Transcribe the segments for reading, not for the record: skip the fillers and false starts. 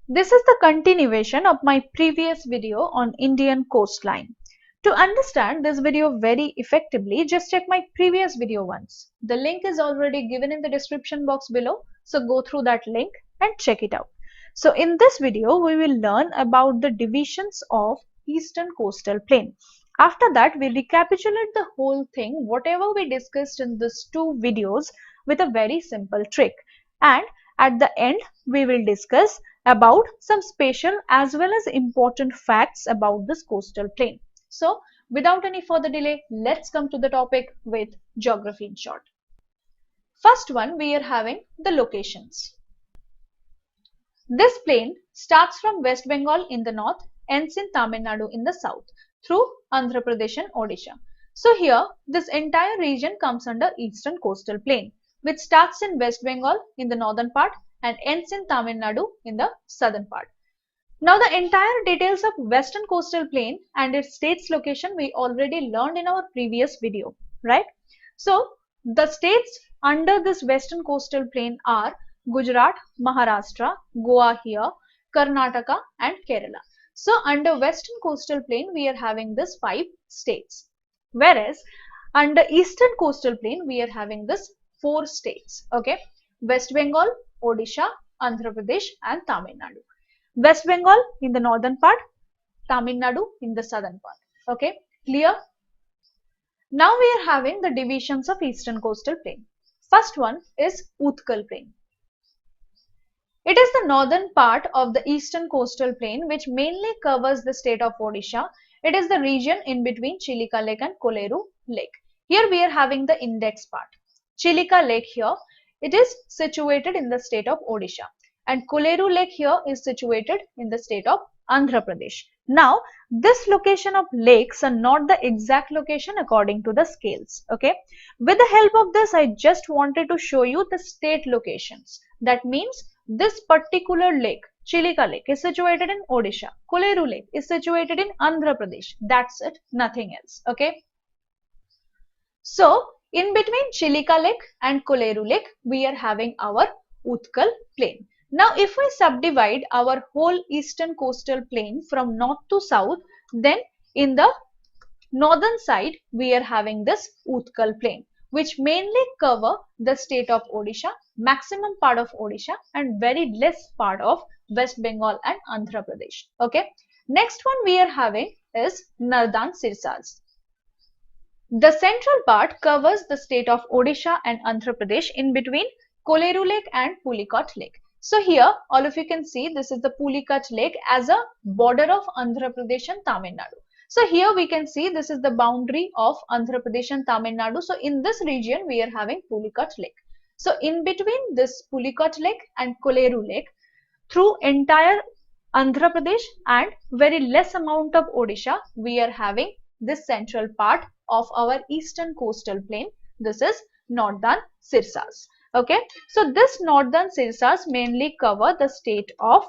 This is the continuation of my previous video on Indian coastline. To understand this video very effectively, just check my previous video once. The link is already given in the description box below, so go through that link and check it out. So in this video, we will learn about the divisions of Eastern Coastal Plain. After that, we recapitulate the whole thing, whatever we discussed in these two videos, with a very simple trick. And at the end, we will discuss about some special as well as important facts about this coastal plain. So, without any further delay, let's come to the topic with geography in short. First one, we are having the locations. This plain starts from West Bengal in the north, ends in Tamil Nadu in the south, through Andhra Pradesh and Odisha. So here, this entire region comes under Eastern Coastal Plain, which starts in West Bengal in the northern part and ends in Tamil Nadu in the southern part. Now the entire details of Western Coastal Plain and its state's location we already learned in our previous video, right? So the states under this Western Coastal Plain are Gujarat, Maharashtra, Goa here, Karnataka and Kerala. So under Western Coastal Plain we are having this 5 states, whereas under Eastern Coastal Plain we are having this 4 states, okay? West Bengal, Odisha, Andhra Pradesh and Tamil Nadu. West Bengal in the northern part, Tamil Nadu in the southern part, okay? Clear? Now we are having the divisions of Eastern Coastal Plain. First one is Utkal Plain. It is the northern part of the Eastern Coastal Plain which mainly covers the state of Odisha. It is the region in between Chilika Lake and Koleru Lake. Here we are having the index part. Chilika Lake here, it is situated in the state of Odisha, and Koleru Lake here is situated in the state of Andhra Pradesh. Now, this location of lakes are not the exact location according to the scales, okay? With the help of this, I just wanted to show you the state locations. That means this particular lake, Chilika Lake, is situated in Odisha. Koleru Lake is situated in Andhra Pradesh. That's it, nothing else, okay? So, in between Chilika Lake and Koleru Lake, we are having our Utkal Plain. Now, if we subdivide our whole Eastern Coastal Plain from north to south, then in the northern side, we are having this Utkal Plain, which mainly cover the state of Odisha, maximum part of Odisha and very less part of West Bengal and Andhra Pradesh. Okay. Next one we are having is Nardan Sirsas. The central part covers the state of Odisha and Andhra Pradesh in between Koleru Lake and Pulicat Lake. So here all of you can see this is the Pulicat Lake as a border of Andhra Pradesh and Tamil Nadu. So here we can see this is the boundary of Andhra Pradesh and Tamil Nadu. So in this region we are having Pulicat Lake. So in between this Pulicat Lake and Koleru Lake, through entire Andhra Pradesh and very less amount of Odisha, we are having this central part of our Eastern Coastal Plain. This is Northern Sirsas. Okay, so this Northern Sirsas mainly cover the state of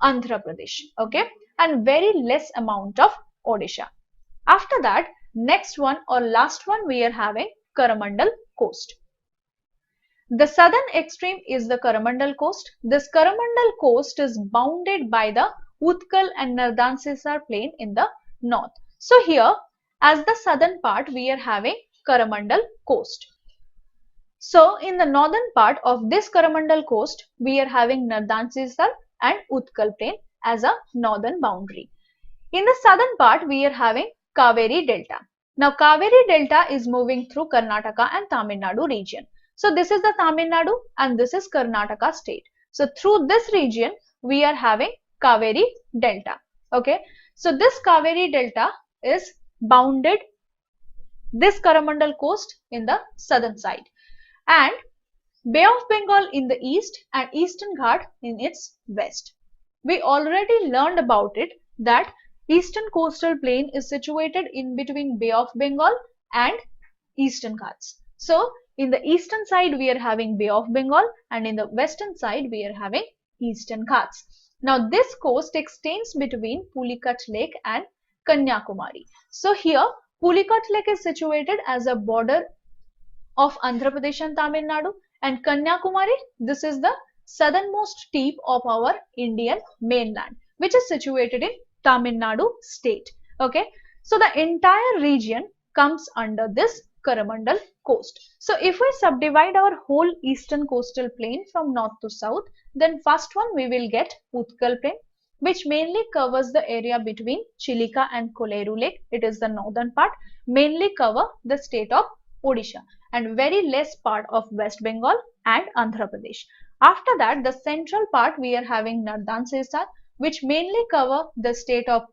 Andhra Pradesh, okay, and very less amount of Odisha. After that, next one or last one we are having Coromandel Coast. The southern extreme is the Coromandel Coast. This Coromandel Coast is bounded by the Utkal and Nardan Sirsar Plain in the north. So here, as the southern part, we are having Coromandel Coast. So in the northern part of this Coromandel Coast, we are having Nardan Sirsar and Utkal Plain as a northern boundary. In the southern part, we are having Kaveri Delta. Now Kaveri Delta is moving through Karnataka and Tamil Nadu region. So this is the Tamil Nadu and this is Karnataka state. So through this region, we are having Kaveri Delta. Okay. So this Kaveri Delta is bounded this Coromandel Coast in the southern side and Bay of Bengal in the east and Eastern Ghat in its west. We already learned about it that Eastern Coastal Plain is situated in between Bay of Bengal and Eastern Ghats. So in the eastern side we are having Bay of Bengal and in the western side we are having Eastern Ghats. Now this coast extends between Pulicat Lake and Kanyakumari. So here Pulicat Lake is situated as a border of Andhra Pradesh and Tamil Nadu, and Kanyakumari, this is the southernmost tip of our Indian mainland, which is situated in Tamil Nadu state. Okay, so the entire region comes under this Coromandel coast. So if we subdivide our whole eastern coastal plain from north to south, then first one we will get Utkal plain, which mainly covers the area between Chilika and Koleru lake. It is the northern part, mainly cover the state of Odisha and very less part of West Bengal and Andhra Pradesh. After that, the central part we are having Nardan Sirsar, which mainly cover the state of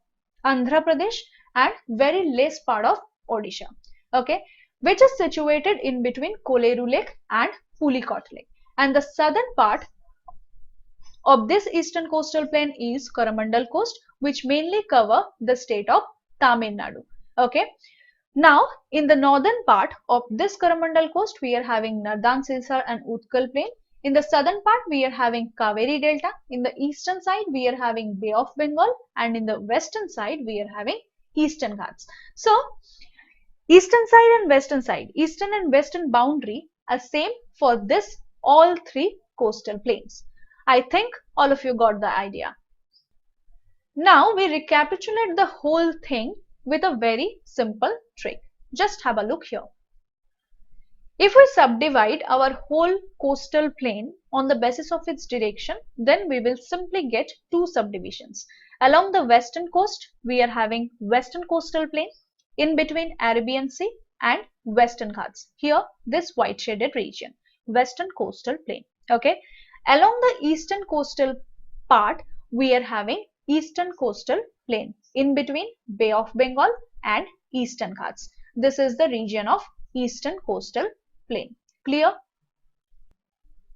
Andhra Pradesh and very less part of Odisha. Okay, which is situated in between Koleru lake and Pulikot lake. And the southern part of this eastern coastal plain is Coromandel coast, which mainly cover the state of Tamil Nadu. Okay. Now, in the northern part of this Coromandel coast, we are having Nardan Sirsar and Utkal plain. In the southern part, we are having Kaveri delta. In the eastern side, we are having Bay of Bengal, and in the western side, we are having Eastern Ghats. So, eastern side and western boundary are same for this all three coastal plains. I think all of you got the idea. Now we recapitulate the whole thing with a very simple trick. Just have a look here. If we subdivide our whole coastal plain on the basis of its direction, then we will simply get two subdivisions. Along the western coast, we are having western coastal plain, in between Arabian Sea and Western Ghats. Here, this white shaded region, western coastal plain. Okay. Along the eastern coastal part, we are having eastern coastal plain, in between Bay of Bengal and Eastern Ghats. This is the region of eastern coastal plain. Clear?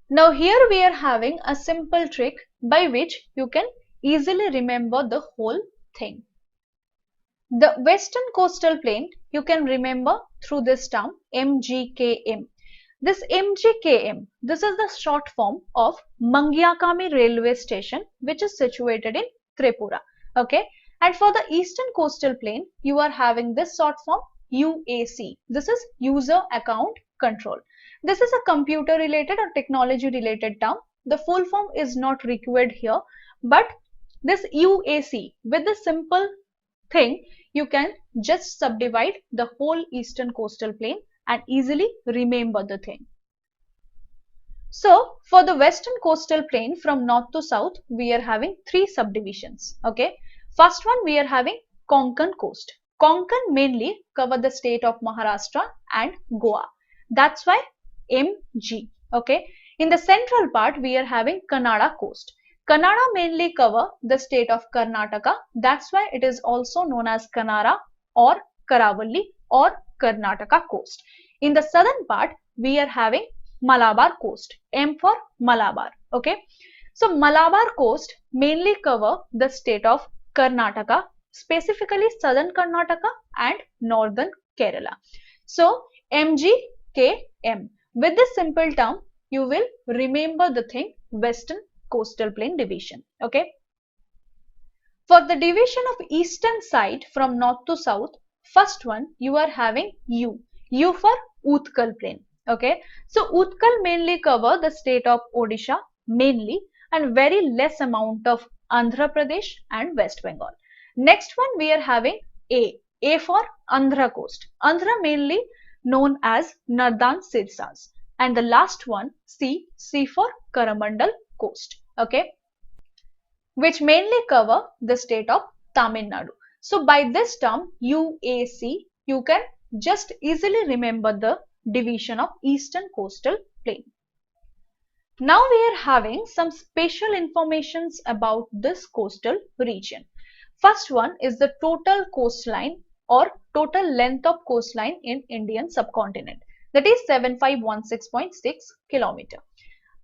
Now here we are having a simple trick by which you can easily remember the whole thing. The western coastal plain you can remember through this term MGKM. This MGKM, this is the short form of Mangyakami railway station, which is situated in Tripura. Okay, and for the eastern coastal plain, you are having this short form UAC. This is user account control. This is a computer related or technology related term. The full form is not required here, but this UAC, with the simple thing, you can just subdivide the whole eastern coastal plain and easily remember the thing. So, for the western coastal plain from north to south, we are having three subdivisions. Okay, first one we are having Konkan coast. Konkan mainly cover the state of Maharashtra and Goa. That's why MG. Okay, in the central part we are having Kannada coast. Kannada mainly cover the state of Karnataka. That's why it is also known as Kannada or Karavalli or Karnataka coast. In the southern part, we are having Malabar coast. M for Malabar. Okay. So Malabar coast mainly cover the state of Karnataka, specifically southern Karnataka and northern Kerala. So MGKM. With this simple term, you will remember the thing western coastal plain division. Okay. For the division of eastern side from north to south, first one you are having U. U for Utkal plain. Okay. So Utkal mainly cover the state of Odisha mainly and very less amount of Andhra Pradesh and West Bengal. Next one we are having A. A for Andhra coast. Andhra mainly known as Nardan Sirsas. And the last one C. C for Coromandel coast. Okay. Which mainly cover the state of Tamil Nadu. So by this term UAC, you can just easily remember the division of eastern coastal plain. Now we are having some special informations about this coastal region. First one is the total coastline or total length of coastline in Indian subcontinent, that is 7516.6 km.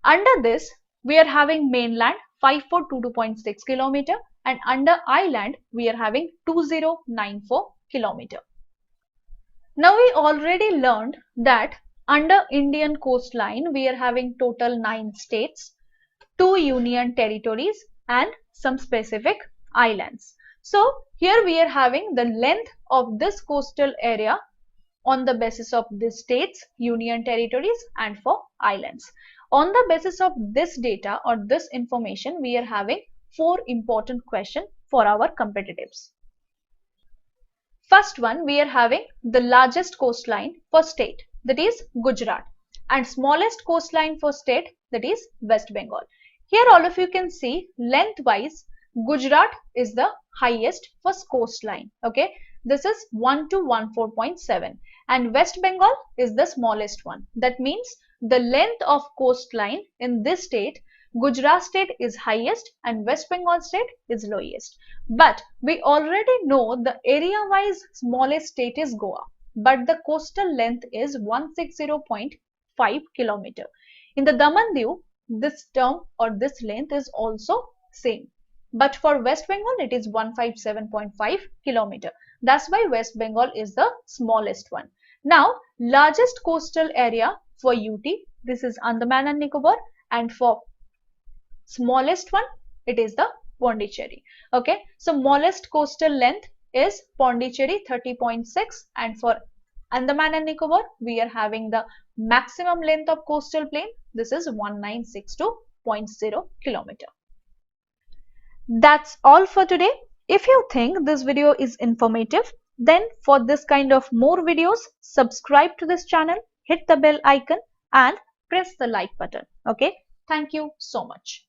Under this we are having mainland 5422.6 km and under island we are having 2094 km. Now we already learned that under Indian coastline we are having total 9 states, 2 union territories and some specific islands. So here we are having the length of this coastal area on the basis of the states, union territories and for islands. On the basis of this data or this information, we are having 4 important questions for our competitives. First one, we are having the largest coastline for state, that is Gujarat, and smallest coastline for state, that is West Bengal. Here all of you can see lengthwise Gujarat is the highest for coastline. Okay, this is 1214.7 and West Bengal is the smallest one. That means the length of coastline in this state, Gujarat state is highest and West Bengal state is lowest. But we already know the area-wise smallest state is Goa, but the coastal length is 160.5 km. In the Daman-Diu, this term or this length is also same. But for West Bengal, it is 157.5 km. That's why West Bengal is the smallest one. Now, largest coastal area for UT, this is Andaman and Nicobar, and for smallest one, it is the Pondicherry. Okay, so smallest coastal length is Pondicherry 30.6, and for Andaman and Nicobar, we are having the maximum length of coastal plain. This is 1962.0 km. That's all for today. If you think this video is informative, then for this kind of more videos, subscribe to this channel, hit the bell icon and press the like button. Okay, thank you so much.